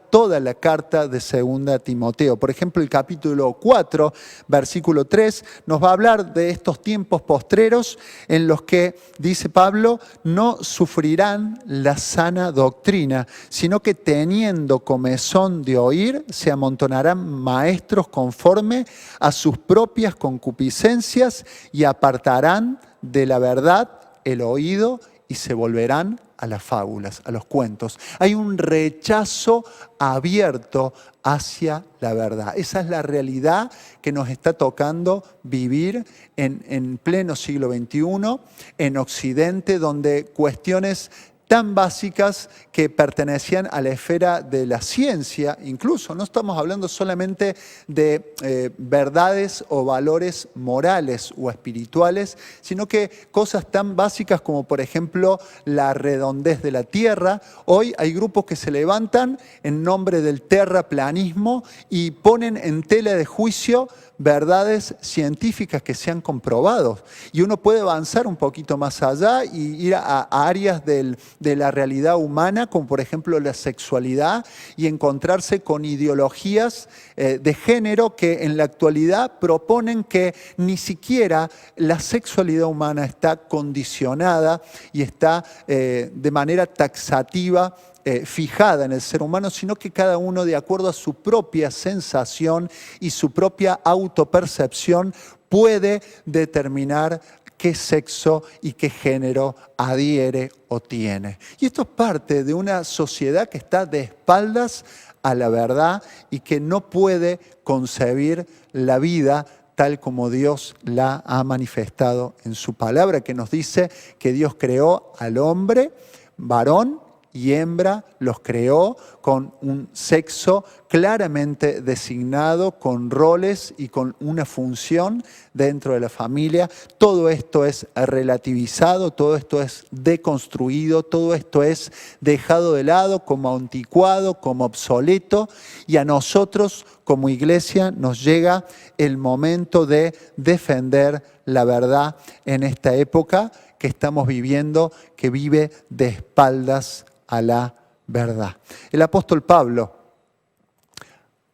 toda la carta de 2 Timoteo. Por ejemplo, el capítulo 4, versículo 3, nos va a hablar de estos tiempos postreros en los que, dice Pablo, no sufrirán la sana doctrina, sino que teniendo comezón de oír, se amontonarán maestros conforme a sus propias concupiscencias y apartarán de la verdad el oído y se volverán a las fábulas, a los cuentos. Hay un rechazo abierto hacia la verdad. Esa es la realidad que nos está tocando vivir en pleno siglo XXI, en Occidente, donde cuestiones tan básicas que pertenecían a la esfera de la ciencia, incluso no estamos hablando solamente de verdades o valores morales o espirituales, sino que cosas tan básicas como por ejemplo la redondez de la Tierra. Hoy hay grupos que se levantan en nombre del terraplanismo y ponen en tela de juicio verdades científicas que se han comprobado. Y uno puede avanzar un poquito más allá y ir a áreas de la realidad humana, como por ejemplo la sexualidad, y encontrarse con ideologías de género que en la actualidad proponen que ni siquiera la sexualidad humana está condicionada y está de manera taxativa fijada en el ser humano, sino que cada uno, de acuerdo a su propia sensación y su propia autopercepción, puede determinar qué sexo y qué género adhiere o tiene. Y esto es parte de una sociedad que está de espaldas a la verdad y que no puede concebir la vida tal como Dios la ha manifestado en su palabra, que nos dice que Dios creó al hombre, varón y hembra, los creó con un sexo claramente designado, con roles y con una función dentro de la familia. Todo esto es relativizado, todo esto es deconstruido, todo esto es dejado de lado como anticuado, como obsoleto, y a nosotros como iglesia nos llega el momento de defender la verdad en esta época que estamos viviendo, que vive de espaldas a la verdad. El apóstol Pablo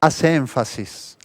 hace énfasis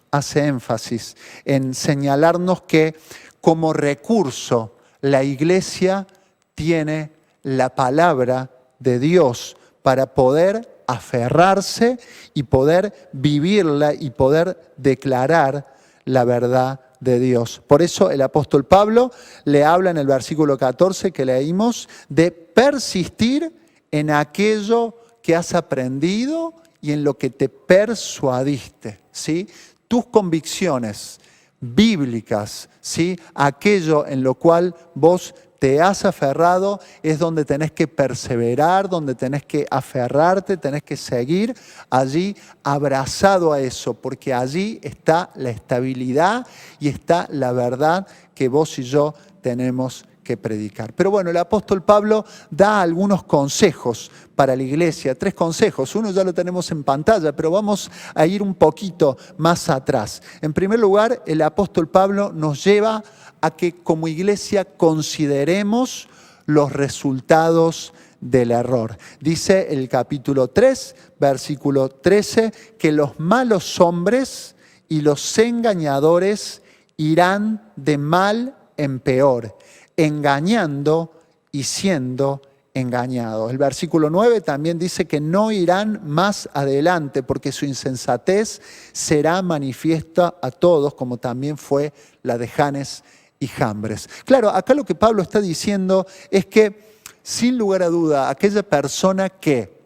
en señalarnos que como recurso la iglesia tiene la palabra de Dios para poder aferrarse y poder vivirla y poder declarar la verdad de Dios. Por eso el apóstol Pablo le habla en el versículo 14 que leímos de persistir en aquello que has aprendido y en lo que te persuadiste, ¿sí? Tus convicciones bíblicas, ¿sí? Aquello en lo cual vos te has aferrado es donde tenés que perseverar, donde tenés que aferrarte, tenés que seguir allí abrazado a eso, porque allí está la estabilidad y está la verdad que vos y yo tenemos que predicar. Pero bueno, el apóstol Pablo da algunos consejos para la iglesia. 3 consejos. Uno ya lo tenemos en pantalla, pero vamos a ir un poquito más atrás. En primer lugar, el apóstol Pablo nos lleva a que como iglesia consideremos los resultados del error. Dice el capítulo 3, versículo 13, que los malos hombres y los engañadores irán de mal en peor, engañando y siendo engañados. El versículo 9 también dice que no irán más adelante porque su insensatez será manifiesta a todos, como también fue la de Janes y Jambres. Claro, acá lo que Pablo está diciendo es que, sin lugar a duda, aquella persona que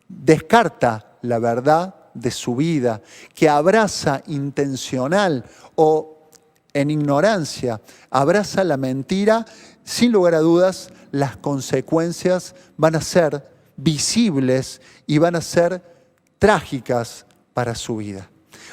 descarta la verdad de su vida, que abraza intencional o en ignorancia, abraza la mentira, sin lugar a dudas, las consecuencias van a ser visibles y van a ser trágicas para su vida.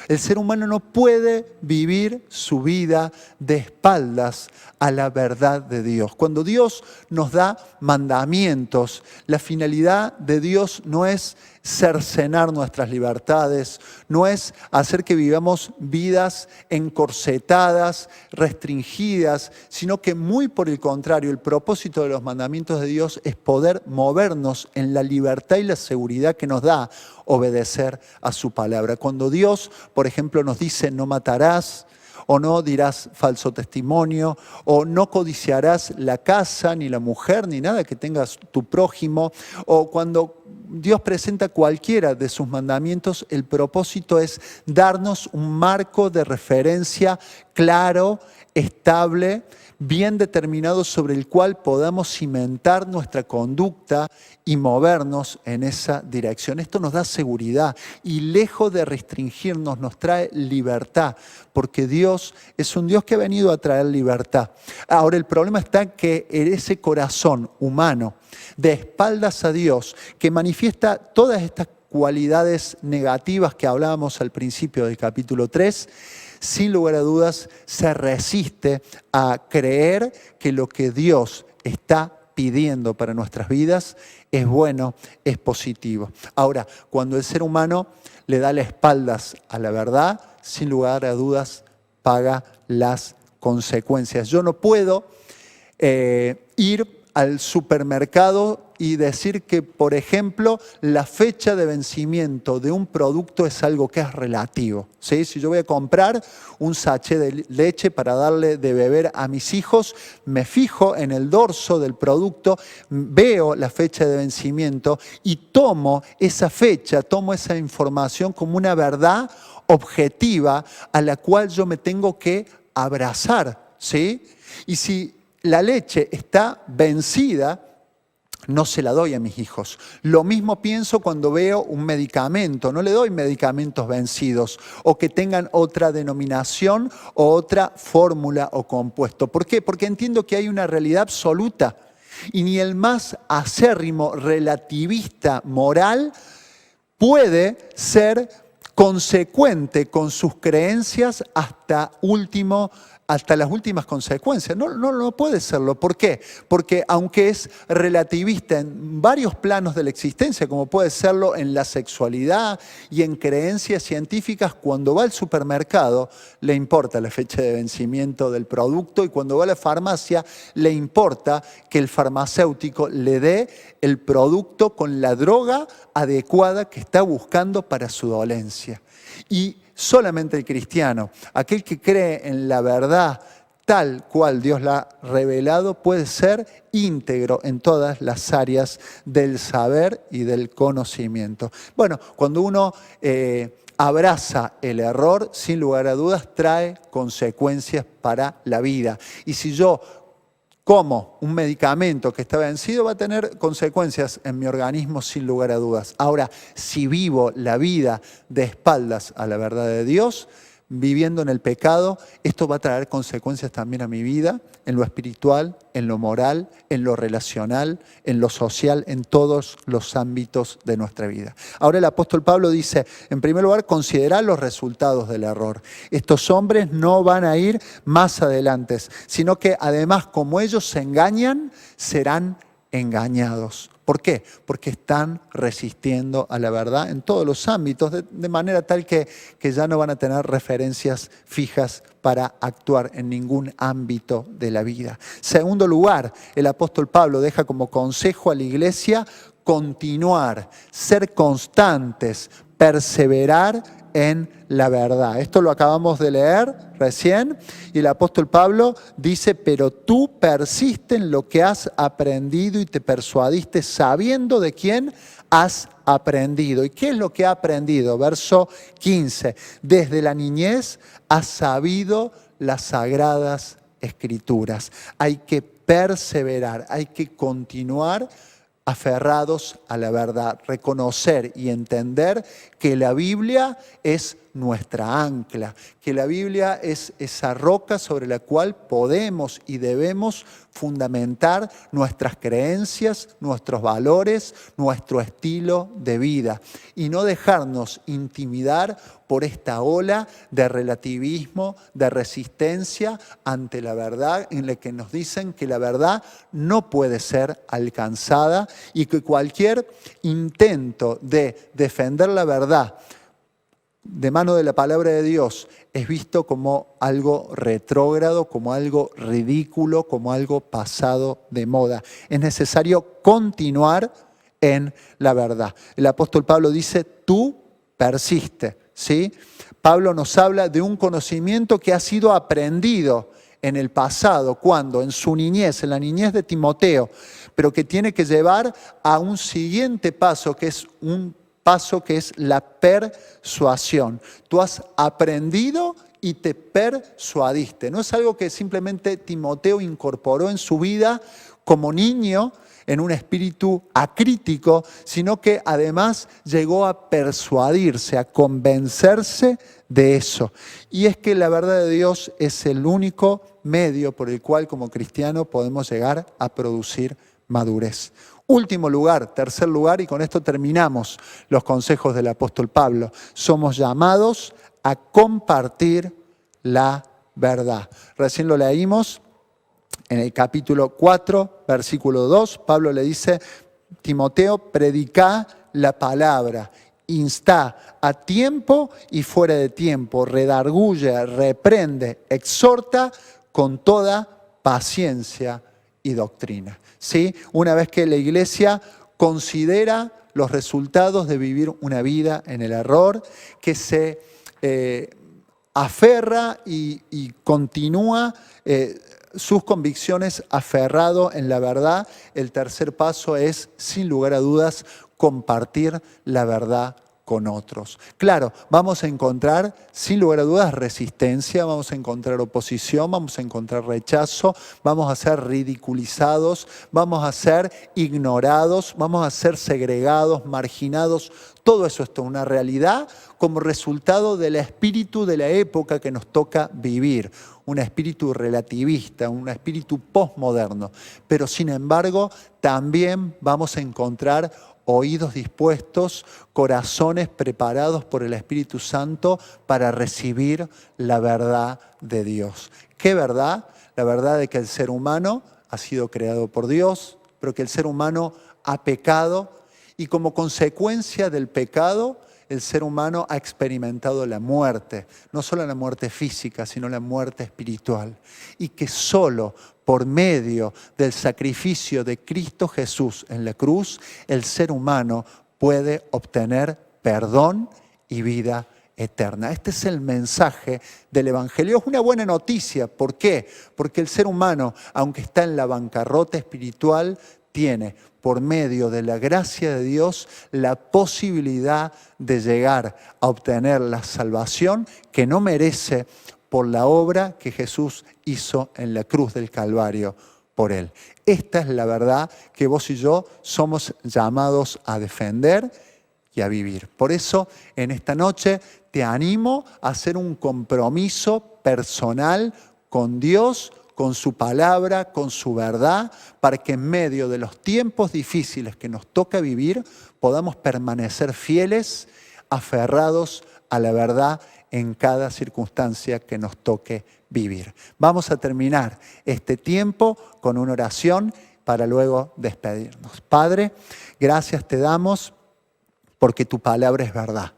El ser humano no puede vivir su vida de espaldas a la verdad de Dios. Cuando Dios nos da mandamientos, la finalidad de Dios no es cercenar nuestras libertades, no es hacer que vivamos vidas encorsetadas, restringidas, sino que muy por el contrario, el propósito de los mandamientos de Dios es poder movernos en la libertad y la seguridad que nos da obedecer a su palabra. Cuando Dios, por ejemplo, nos dice no matarás, o no dirás falso testimonio, o no codiciarás la casa, ni la mujer, ni nada que tengas tu prójimo, o cuando Dios presenta cualquiera de sus mandamientos, el propósito es darnos un marco de referencia claro, estable, bien determinado sobre el cual podamos cimentar nuestra conducta y movernos en esa dirección. Esto nos da seguridad y lejos de restringirnos nos trae libertad, porque Dios es un Dios que ha venido a traer libertad. Ahora el problema está en que ese corazón humano de espaldas a Dios, que manifiesta todas estas cualidades negativas que hablábamos al principio del capítulo 3, sin lugar a dudas, se resiste a creer que lo que Dios está pidiendo para nuestras vidas es bueno, es positivo. Ahora, cuando el ser humano le da las espaldas a la verdad, sin lugar a dudas, paga las consecuencias. Yo no puedo ir al supermercado y decir que, por ejemplo, la fecha de vencimiento de un producto es algo que es relativo, ¿sí? Si yo voy a comprar un sachet de leche para darle de beber a mis hijos, me fijo en el dorso del producto, veo la fecha de vencimiento y tomo esa fecha, tomo esa información como una verdad objetiva a la cual yo me tengo que abrazar, ¿sí? Y si la leche está vencida, no se la doy a mis hijos. Lo mismo pienso cuando veo un medicamento. No le doy medicamentos vencidos o que tengan otra denominación o otra fórmula o compuesto. ¿Por qué? Porque entiendo que hay una realidad absoluta y ni el más acérrimo relativista moral puede ser consecuente con sus creencias hasta las últimas consecuencias. No puede serlo. ¿Por qué? Porque aunque es relativista en varios planos de la existencia, como puede serlo en la sexualidad y en creencias científicas, cuando va al supermercado le importa la fecha de vencimiento del producto y cuando va a la farmacia le importa que el farmacéutico le dé el producto con la droga adecuada que está buscando para su dolencia. Y solamente el cristiano, aquel que cree en la verdad tal cual Dios la ha revelado, puede ser íntegro en todas las áreas del saber y del conocimiento. Bueno, cuando uno abraza el error, sin lugar a dudas, trae consecuencias para la vida. Y si yo como un medicamento que está vencido, va a tener consecuencias en mi organismo sin lugar a dudas. Ahora, si vivo la vida de espaldas a la verdad de Dios, viviendo en el pecado, esto va a traer consecuencias también a mi vida, en lo espiritual, en lo moral, en lo relacional, en lo social, en todos los ámbitos de nuestra vida. Ahora el apóstol Pablo dice, en primer lugar, considerar los resultados del error. Estos hombres no van a ir más adelante, sino que además, como ellos se engañan, serán engañados. ¿Por qué? Porque están resistiendo a la verdad en todos los ámbitos, de manera tal que ya no van a tener referencias fijas para actuar en ningún ámbito de la vida. Segundo lugar, el apóstol Pablo deja como consejo a la iglesia continuar, ser constantes, perseverar en la verdad. Esto lo acabamos de leer recién y el apóstol Pablo dice, pero tú persiste en lo que has aprendido y te persuadiste sabiendo de quién has aprendido. ¿Y qué es lo que ha aprendido? Verso 15. Desde la niñez has sabido las sagradas escrituras. Hay que perseverar, hay que continuar aferrados a la verdad, reconocer y entender que la Biblia es nuestra ancla, que la Biblia es esa roca sobre la cual podemos y debemos fundamentar nuestras creencias, nuestros valores, nuestro estilo de vida y no dejarnos intimidar por esta ola de relativismo, de resistencia ante la verdad, en la que nos dicen que la verdad no puede ser alcanzada y que cualquier intento de defender la verdad de mano de la palabra de Dios es visto como algo retrógrado, como algo ridículo, como algo pasado de moda. Es necesario continuar en la verdad. El apóstol Pablo dice, tú persiste, ¿sí? Pablo nos habla de un conocimiento que ha sido aprendido en el pasado, cuando en su niñez, en la niñez de Timoteo, pero que tiene que llevar a un siguiente paso, que es un paso que es la persuasión. Tú has aprendido y te persuadiste. No es algo que simplemente Timoteo incorporó en su vida como niño en un espíritu acrítico, sino que además llegó a persuadirse, a convencerse de eso. Y es que la verdad de Dios es el único medio por el cual como cristiano podemos llegar a producir madurez. Último lugar, tercer lugar, y con esto terminamos los consejos del apóstol Pablo. Somos llamados a compartir la verdad. Recién lo leímos en el capítulo 4, versículo 2. Pablo le dice, Timoteo, predica la palabra, insta a tiempo y fuera de tiempo, redarguye, reprende, exhorta con toda paciencia y doctrina. ¿Sí? Una vez que la iglesia considera los resultados de vivir una vida en el error, que se aferra y continúa sus convicciones aferrado en la verdad, el tercer paso es, sin lugar a dudas, compartir la verdad con otros. Claro, vamos a encontrar, sin lugar a dudas, resistencia, vamos a encontrar oposición, vamos a encontrar rechazo, vamos a ser ridiculizados, vamos a ser ignorados, vamos a ser segregados, marginados. Todo eso es una realidad como resultado del espíritu de la época que nos toca vivir. Un espíritu relativista, un espíritu postmoderno. Pero sin embargo, también vamos a encontrar oídos dispuestos, corazones preparados por el Espíritu Santo para recibir la verdad de Dios. ¿Qué verdad? La verdad de que el ser humano ha sido creado por Dios, pero que el ser humano ha pecado y como consecuencia del pecado, el ser humano ha experimentado la muerte, no solo la muerte física, sino la muerte espiritual. Y que solo por medio del sacrificio de Cristo Jesús en la cruz, el ser humano puede obtener perdón y vida eterna. Este es el mensaje del Evangelio. Es una buena noticia. ¿Por qué? Porque el ser humano, aunque está en la bancarrota espiritual, tiene, por medio de la gracia de Dios, la posibilidad de llegar a obtener la salvación que no merece por la obra que Jesús hizo en la cruz del Calvario por él. Esta es la verdad que vos y yo somos llamados a defender y a vivir. Por eso, en esta noche te animo a hacer un compromiso personal con Dios, con su palabra, con su verdad, para que en medio de los tiempos difíciles que nos toca vivir, podamos permanecer fieles, aferrados a la verdad en cada circunstancia que nos toque vivir. Vamos a terminar este tiempo con una oración para luego despedirnos. Padre, gracias te damos porque tu palabra es verdad.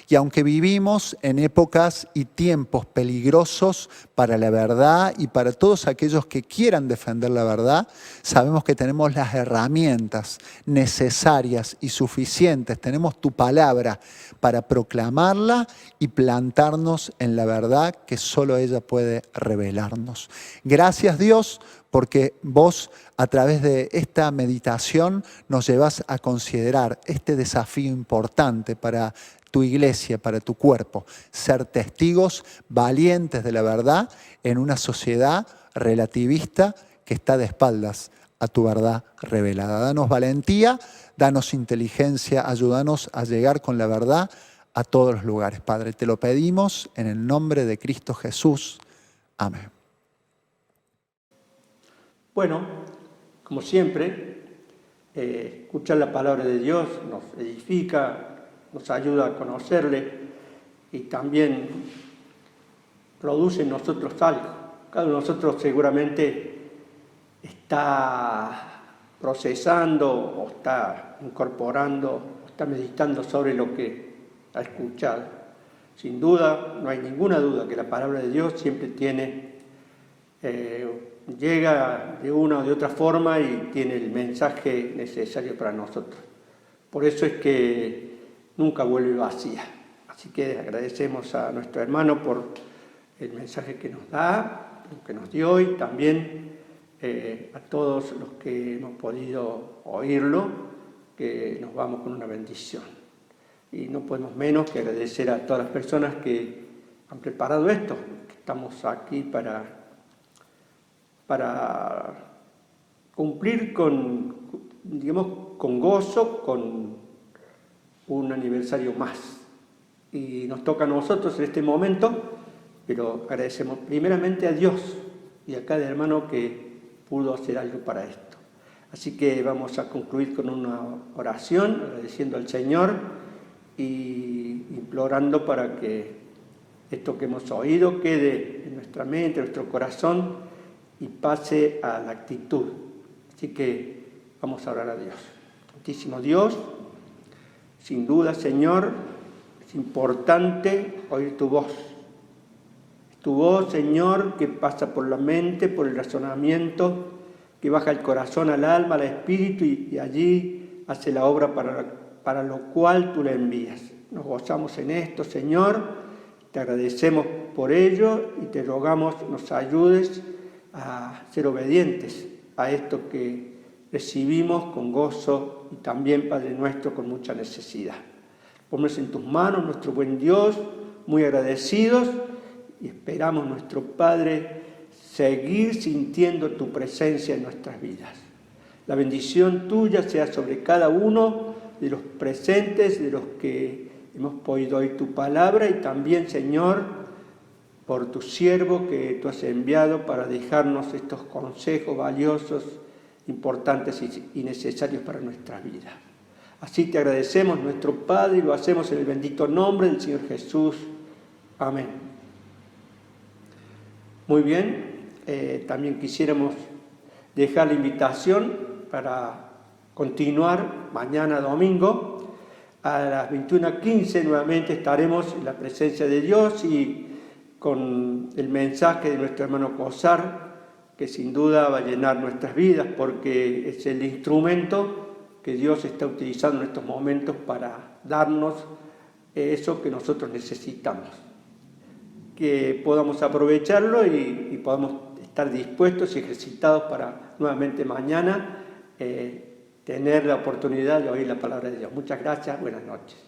Y aunque vivimos en épocas y tiempos peligrosos para la verdad y para todos aquellos que quieran defender la verdad, sabemos que tenemos las herramientas necesarias y suficientes. Tenemos tu palabra para proclamarla y plantarnos en la verdad que solo ella puede revelarnos. Gracias, Dios, porque vos a través de esta meditación nos llevas a considerar este desafío importante para tu iglesia, para tu cuerpo, ser testigos valientes de la verdad en una sociedad relativista que está de espaldas a tu verdad revelada. Danos valentía, danos inteligencia, ayúdanos a llegar con la verdad a todos los lugares. Padre, te lo pedimos en el nombre de Cristo Jesús. Amén. Bueno, como siempre, escuchar la palabra de Dios nos edifica, nos ayuda a conocerle y también produce en nosotros algo. Cada uno de nosotros seguramente está procesando o está incorporando, o está meditando sobre lo que ha escuchado. Sin duda, no hay ninguna duda que la palabra de Dios siempre llega de una o de otra forma y tiene el mensaje necesario para nosotros. Por eso es que nunca vuelve vacía. Así que agradecemos a nuestro hermano por el mensaje que nos da, lo que nos dio y también a todos los que hemos podido oírlo, que nos vamos con una bendición. Y no podemos menos que agradecer a todas las personas que han preparado esto, que estamos aquí para cumplir con gozo, con un aniversario más. Y nos toca a nosotros en este momento, pero agradecemos primeramente a Dios y a cada hermano que pudo hacer algo para esto. Así que vamos a concluir con una oración, agradeciendo al Señor y implorando para que esto que hemos oído quede en nuestra mente, en nuestro corazón y pase a la actitud. Así que vamos a orar a Dios. Santísimo Dios, sin duda, Señor, es importante oír tu voz. Tu voz, Señor, que pasa por la mente, por el razonamiento, que baja el corazón al alma, al espíritu y allí hace la obra para lo cual tú la envías. Nos gozamos en esto, Señor, te agradecemos por ello y te rogamos nos ayudes a ser obedientes a esto que recibimos con gozo y también, Padre nuestro, con mucha necesidad. Ponnos en tus manos, nuestro buen Dios, muy agradecidos y esperamos, nuestro Padre, seguir sintiendo tu presencia en nuestras vidas. La bendición tuya sea sobre cada uno de los presentes, de los que hemos podido oír tu palabra y también, Señor, por tu siervo que tú has enviado para dejarnos estos consejos valiosos, importantes y necesarios para nuestras vidas. Así te agradecemos, nuestro Padre, y lo hacemos en el bendito nombre del Señor Jesús. Amén. Muy bien, también quisiéramos dejar la invitación para continuar mañana domingo. A las 21:15 nuevamente estaremos en la presencia de Dios y con el mensaje de nuestro hermano Cosar, que sin duda va a llenar nuestras vidas porque es el instrumento que Dios está utilizando en estos momentos para darnos eso que nosotros necesitamos. Que podamos aprovecharlo y podamos estar dispuestos y ejercitados para nuevamente mañana tener la oportunidad de oír la palabra de Dios. Muchas gracias, buenas noches.